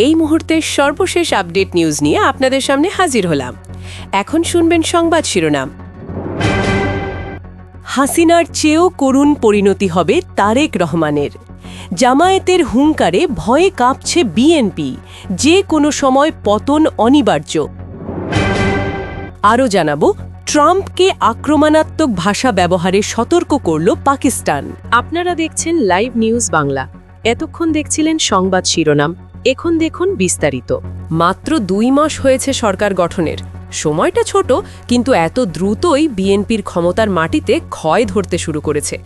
এই মুহূর্তের সর্বশেষ আপডেট নিউজ নিয়ে আপনাদের সামনে হাজির হলাম। এখন শুনবেন সংবাদ শিরোনাম। হাসিনার চেয়েও করুণ পরিণতি হবে তারেক রহমানের। জামায়াতের হুঙ্কারে ভয়ে কাঁপছে বিএনপি, যে কোনো সময় পতন অনিবার্য। আরও জানাবো, ট্রাম্পকে আক্রমণাত্মক ভাষা ব্যবহারে সতর্ক করল পাকিস্তান। আপনারা দেখছেন লাইভ নিউজ বাংলা। এতক্ষণ দেখছিলেন সংবাদ শিরোনাম, এখন দেখুন বিস্তারিত। মাত্র 2 মাস হয়েছে সরকার গঠনের। সময়টা ছোট, কিন্তু এত দ্রুতই বিএনপির ক্ষমতার মাটিতে ক্ষয় ধরতে শুরু করেছে।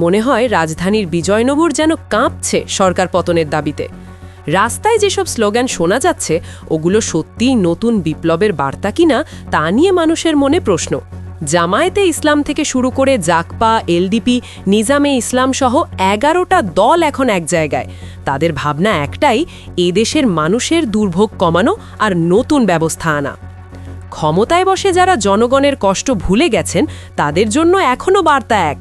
মনে হয় রাজধানীর বিজয়নগর যেন কাঁপছে সরকার পতনের দাবিতে। রাস্তায় যেসব স্লোগান শোনা যাচ্ছে, ওগুলো সত্যিই নতুন বিপ্লবের বার্তা কিনা তা নিয়ে মানুষের মনে প্রশ্ন। জামায়াতে ইসলাম থেকে শুরু করে জাকপা, এলডিপি, নিজামে ইসলাম সহ 11টা দল এখন এক জায়গায়। তাদের ভাবনা একটাই, এদেশের মানুষের দুর্ভোগ কমানো আর নতুন ব্যবস্থা আনা। ক্ষমতায় বসে যারা জনগণের কষ্ট ভুলে গেছেন, তাদের জন্য এখনও বার্তা এক: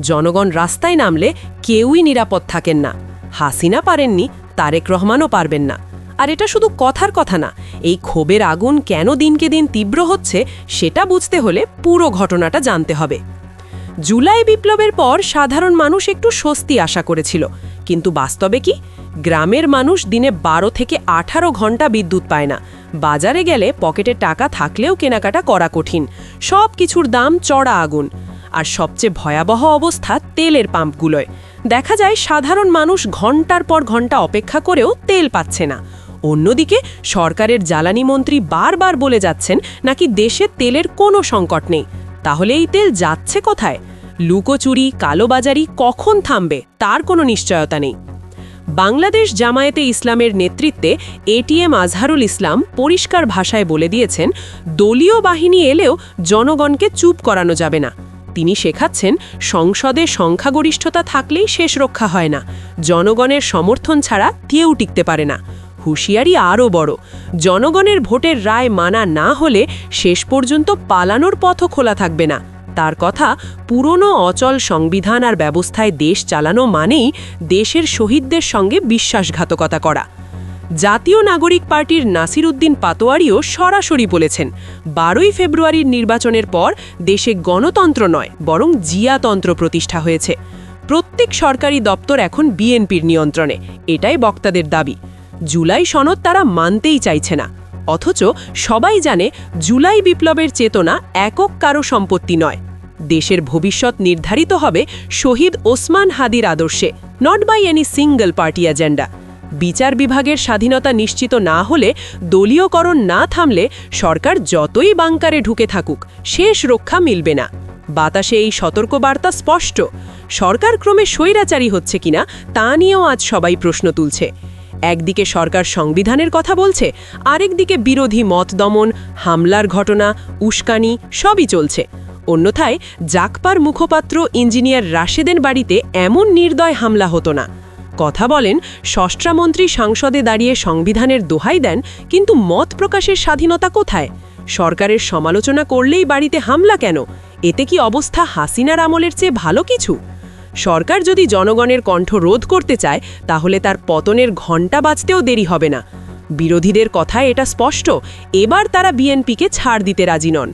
জনগণ রাস্তায় নামলে কেউই নিরাপদ থাকেন না। হাসিনা পারেননি, তারেক রহমানও পারবেন না। আর এটা শুধু কথার কথা না, এই ক্ষোভের আগুন কেন দিনকে দিন তীব্র হচ্ছে সেটা বুঝতে হলে পুরো ঘটনাটা জানতে হবে। জুলাই বিপ্লবের পর সাধারণ মানুষ একটু স্বস্তি আশা করেছিল, কিন্তু বাস্তবে কি? গ্রামের মানুষ দিনে 12 থেকে 18 ঘন্টা বিদ্যুৎ পায় না। বাজারে গেলে পকেটে টাকা থাকলেও কেনাকাটা করা কঠিন। সব কিছুর দাম চড়া আগুন। আর সবচেয়ে ভয়াবহ অবস্থা তেলের পাম্পগুলোয়। দেখা যায় সাধারণ মানুষ ঘন্টার পর ঘন্টা অপেক্ষা করেও তেল পাচ্ছে না। অন্যদিকে সরকারের জ্বালানি মন্ত্রী বারবার বলে যাচ্ছেন নাকি দেশে তেলের কোনো সংকট নেই। তাহলে এই তেল যাচ্ছে কোথায়? লুকোচুরি, কালোবাজারি কখন থামবে তার কোনো নিশ্চয়তা নেই। বাংলাদেশ জামায়াতে ইসলামের নেতৃত্বে এটিএম আজহারুল ইসলাম পরিষ্কার ভাষায় বলে দিয়েছেন, দলীয় বাহিনী এলেও জনগণকে চুপ করানো যাবে না। তিনি শেখাচ্ছেন, সংসদে সংখ্যাগরিষ্ঠতা থাকলেই শেষ রক্ষা হয় না। জনগণের সমর্থন ছাড়া কেউ টিকতে পারে না। হুঁশিয়ারি আরও বড়, জনগণের ভোটের রায় মানা না হলে শেষ পর্যন্ত পালানোর পথও খোলা থাকবে না। তার কথা, পুরনো অচল সংবিধান আর ব্যবস্থায় দেশ চালানো মানেই দেশের শহীদদের সঙ্গে বিশ্বাসঘাতকতা করা। জাতীয় নাগরিক পার্টির নাসির উদ্দিন পাতোয়ারিও সরাসরি বলেছেন, 12ই ফেব্রুয়ারির নির্বাচনের পর দেশে গণতন্ত্র নয়, বরং জিয়াতন্ত্র প্রতিষ্ঠা হয়েছে। প্রত্যেক সরকারি দপ্তর এখন বিএনপির নিয়ন্ত্রণে, এটাই বক্তাদের দাবি। জুলাই সনদ তারা মানতেই চাইছে না। অথচ সবাই জানে, জুলাই বিপ্লবের চেতনা একক কারো সম্পত্তি নয়। দেশের ভবিষ্যৎ নির্ধারিত হবে শহীদ ওসমান হাদির আদর্শে, not by any single party agenda. বিচার বিভাগের স্বাধীনতা নিশ্চিত না হলে, দলীয়করণ না থামলে সরকার যতই বাংকারে ঢুকে থাকুক, শেষ রক্ষা মিলবে না। বাতাসে এই সতর্কবার্তা স্পষ্ট। সরকার ক্রমে স্বৈরাচারী হচ্ছে কিনা তা নিয়েও আজ সবাই প্রশ্ন তুলছে। একদিকে সরকার সংবিধানের কথা বলছে, আরেকদিকে বিরোধী মত দমন, হামলার ঘটনা, উস্কানি সবই চলছে। অন্যথায় জাকপার মুখপাত্র ইঞ্জিনিয়ার রাশেদের বাড়িতে এমন নির্দয় হামলা হতো না। কথা বলেন, স্বরাষ্ট্রমন্ত্রী সংসদে দাঁড়িয়ে সংবিধানের দোহাই দেন, কিন্তু মত প্রকাশের স্বাধীনতা কোথায়? সরকারের সমালোচনা করলেই বাড়িতে হামলা কেন? এতে কি অবস্থা হাসিনার আমলের চেয়ে ভালো কিছু? সরকার যদি জনগণের কণ্ঠ রোধ করতে চায়, তাহলে তার পতনের ঘণ্টা বাজতেও দেরি হবে না। বিরোধীদের কথায় এটা স্পষ্ট, এবার তারা বিএনপিকে ছাড় দিতে রাজি নন।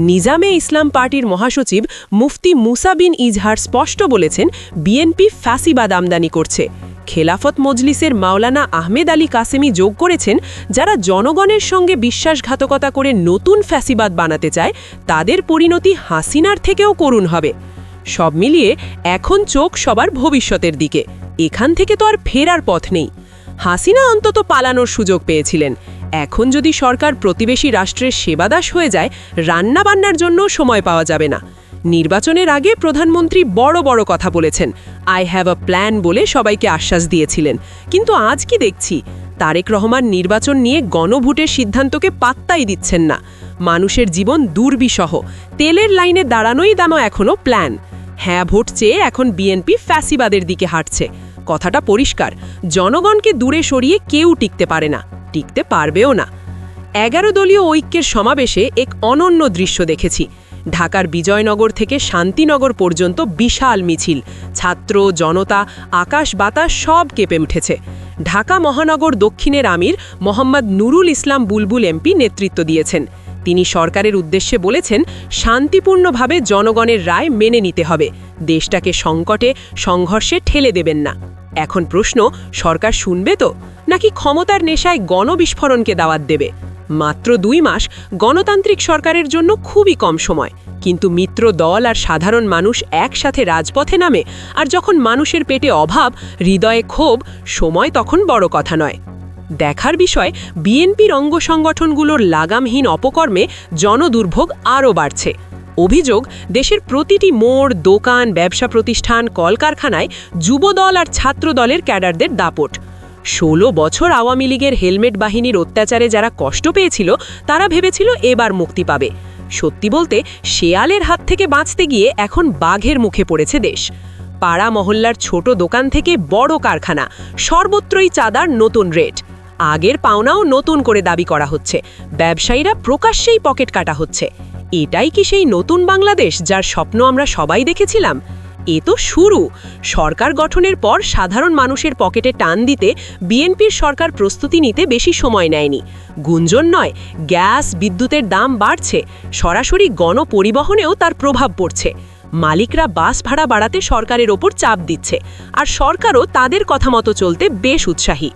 নিজামে ইসলাম পার্টির মহাসচিব মুফতি মুসা বিন ইজহার স্পষ্ট বলেছেন, বিএনপি ফ্যাসিবাদ আমদানি করছে। খেলাফত মজলিসের মাওলানা আহমেদ আলী কাসেমি যোগ করেছেন, যারা জনগণের সঙ্গে বিশ্বাসঘাতকতা করে নতুন ফ্যাসিবাদ বানাতে চায়, তাদের পরিণতি হাসিনার থেকেও করুণ হবে। সব মিলিয়ে এখন চোখ সবার ভবিষ্যতের দিকে। এখান থেকে তো আর ফেরার পথ নেই। হাসিনা অন্তত পালানোর সুযোগ পেয়েছিলেন। এখন যদি সরকার প্রতিবেশী রাষ্ট্রের সেবাদাস হয়ে যায়, রান্নাবান্নার জন্য সময় পাওয়া যাবে না। নির্বাচনের আগে প্রধানমন্ত্রী বড় বড় কথা বলেছেন, আই হ্যাভ আ প্ল্যান বলে সবাইকে আশ্বাস দিয়েছিলেন। কিন্তু আজ কি দেখছি? তারেক রহমান নির্বাচন নিয়ে গণভোটের সিদ্ধান্তকে পাত্তাই দিচ্ছেন না। মানুষের জীবন দুর্বিষহ, তেলের লাইনে দাঁড়ানোই দানো এখনও প্ল্যান। হ্যাঁ ভোট চেয়ে এখন বিএনপি ফ্যাসিবাদের দিকে হাঁটছে। কথাটা পরিষ্কার, জনগণকে দূরে সরিয়ে কেউ টিকতে পারে না, টিকতে পারবেও না। 11 দলীয় ঐক্যের সমাবেশে এক অনন্য দৃশ্য দেখেছি। ঢাকার বিজয়নগর থেকে শান্তিনগর পর্যন্ত বিশাল মিছিল, ছাত্র, জনতা, আকাশ বাতাস সব কেঁপে উঠেছে। ঢাকা মহানগর দক্ষিণের আমির মোহাম্মদ নুরুল ইসলাম বুলবুল এমপি নেতৃত্ব দিয়েছেন। তিনি সরকারের উদ্দেশ্যে বলেছেন, শান্তিপূর্ণভাবে জনগণের রায় মেনে নিতে হবে, দেশটাকে সংকটে, সংঘর্ষে ঠেলে দেবেন না। এখন প্রশ্ন, সরকার শুনবে তো, নাকি ক্ষমতার নেশায় গণবিস্ফোরণকে দাওয়াত দেবে? মাত্র 2 মাস গণতান্ত্রিক সরকারের জন্য খুবই কম সময়, কিন্তু মিত্র দল আর সাধারণ মানুষ একসাথে রাজপথে নামে, আর যখন মানুষের পেটে অভাব, হৃদয়ে ক্ষোভ, সময় তখন বড় কথা নয়। দেখার বিষয়, বিএনপির অঙ্গ সংগঠনগুলোর লাগামহীন অপকর্মে জনদুর্ভোগ আরও বাড়ছে। অভিযোগ, দেশের প্রতিটি মোড়, দোকান, ব্যবসা প্রতিষ্ঠান, কলকারখানায় যুবদল আর ছাত্রদলের ক্যাডারদের দাপট। 16 বছর আওয়ামী লীগের হেলমেট বাহিনীর অত্যাচারে যারা কষ্ট পেয়েছিল, তারা ভেবেছিল এবার মুক্তি পাবে। সত্যি বলতে, শেয়ালের হাত থেকে বাঁচতে গিয়ে এখন বাঘের মুখে পড়েছে দেশ। পাড়া মহল্লার ছোট দোকান থেকে বড় কারখানা, সর্বত্রই চাঁদার নতুন রেট। আগের পাওনাও নতুন করে দাবি করা হচ্ছে। ব্যবসায়ীরা প্রকাশ্যেই পকেট কাটা হচ্ছে। এটাই কি সেই নতুন বাংলাদেশ যার স্বপ্ন আমরা সবাই দেখেছিলাম? এ তো শুরু। সরকার গঠনের পর সাধারণ মানুষের পকেটে টান দিতে বিএনপির সরকার প্রস্তুতি নিতে বেশি সময় নেয়নি। গুঞ্জন নয়, গ্যাস, বিদ্যুতের দাম বাড়ছে, সরাসরি গণপরিবহনেও তার প্রভাব পড়ছে। মালিকরা বাস ভাড়া বাড়াতে সরকারের ওপর চাপ দিচ্ছে, আর সরকারও তাদের কথা মতো চলতে বেশ উৎসাহী।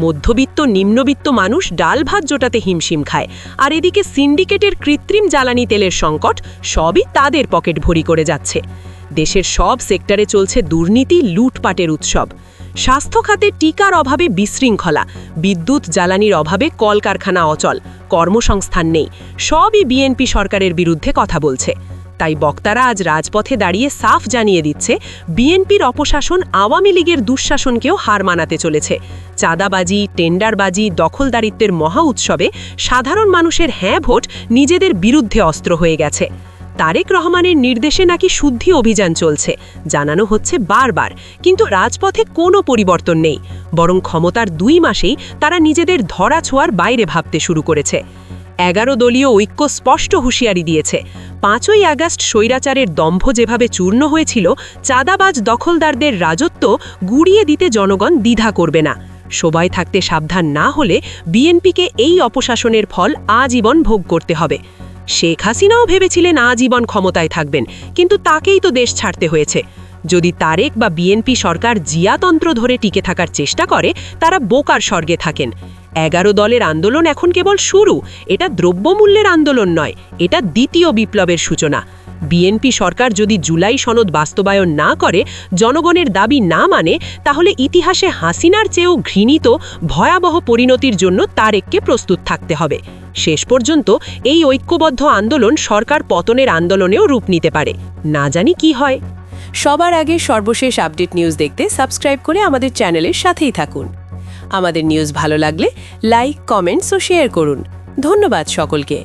মধ্যবিত্ত, নিম্নবিত্ত মানুষ ডাল ভাত জোটাতে হিমশিম খায়, আর এদিকে সিন্ডিকেটের কৃত্রিম জ্বালানি তেলের সংকট সবই তাদের পকেট ভরি করে যাচ্ছে। দেশের সব সেক্টরে চলছে দুর্নীতি, লুটপাটের উৎসব। স্বাস্থ্য খাতে টিকার অভাবে বিশৃঙ্খলা, বিদ্যুৎ জ্বালানির অভাবে কলকারখানা অচল, কর্মসংস্থান নেই। সবই বিএনপি সরকারের বিরুদ্ধে কথা বলছে। তাই বক্তারা আজ রাজপথে দাঁড়িয়ে সাফ জানিয়ে দিচ্ছে, বিএনপির অপশাসন আওয়ামী লীগের দুঃশাসনকেও হার মানাতে চলেছে। চাঁদাবাজি, টেন্ডারবাজি, দখলদারিত্বের মহা উৎসবে সাধারণ মানুষের হ্যাঁ ভোট নিজেদের বিরুদ্ধে অস্ত্র হয়ে গেছে। তারেক রহমানের নির্দেশে নাকি শুদ্ধি অভিযান চলছে, জানানো হচ্ছে বারবার, কিন্তু রাজপথে কোনো পরিবর্তন নেই। বরং ক্ষমতার 2 মাসেই তারা নিজেদের ধরাছোঁয়ার বাইরে ভাবতে শুরু করেছে। 11 দলীয় ঐক্য স্পষ্ট হুঁশিয়ারি দিয়েছে, 5ই আগস্ট স্বৈরাচারের দম্ভ যেভাবে চূর্ণ হয়েছিল, চাঁদাবাজ দখলদারদের রাজত্ব গুড়িয়ে দিতে জনগণ দ্বিধা করবে না। সবাই থাকতে সাবধান না হলে বিএনপিকে এই অপশাসনের ফল আজীবন ভোগ করতে হবে। শেখ হাসিনাও ভেবেছিলেন আজীবন ক্ষমতায় থাকবেন, কিন্তু তাকেই তো দেশ ছাড়তে হয়েছে। যদি তারেক বা বিএনপি সরকার জিয়াতন্ত্র ধরে টিকে থাকার চেষ্টা করে, তারা বোকার স্বর্গে থাকেন। 11 দলের আন্দোলন এখন কেবল শুরু। এটা দ্রব্যমূল্যের আন্দোলন নয়, এটা দ্বিতীয় বিপ্লবের সূচনা। বিএনপি সরকার যদি জুলাই সনদ বাস্তবায়ন না করে, জনগণের দাবি না মানে, তাহলে ইতিহাসে হাসিনার চেয়েও ঘৃণিত ভয়াবহ পরিণতির জন্য তারেককে প্রস্তুত থাকতে হবে। শেষ পর্যন্ত এই ঐক্যবদ্ধ আন্দোলন সরকার পতনের আন্দোলনেও রূপ নিতে পারে। না জানি কি হয়। সবার আগে সর্বশেষ আপডেট নিউজ দেখতে সাবস্ক্রাইব করে আমাদের চ্যানেলের সাথেই থাকুন। আমাদের নিউজ ভালো লাগলে লাইক, কমেন্টস ও শেয়ার করুন। ধন্যবাদ সকলকে।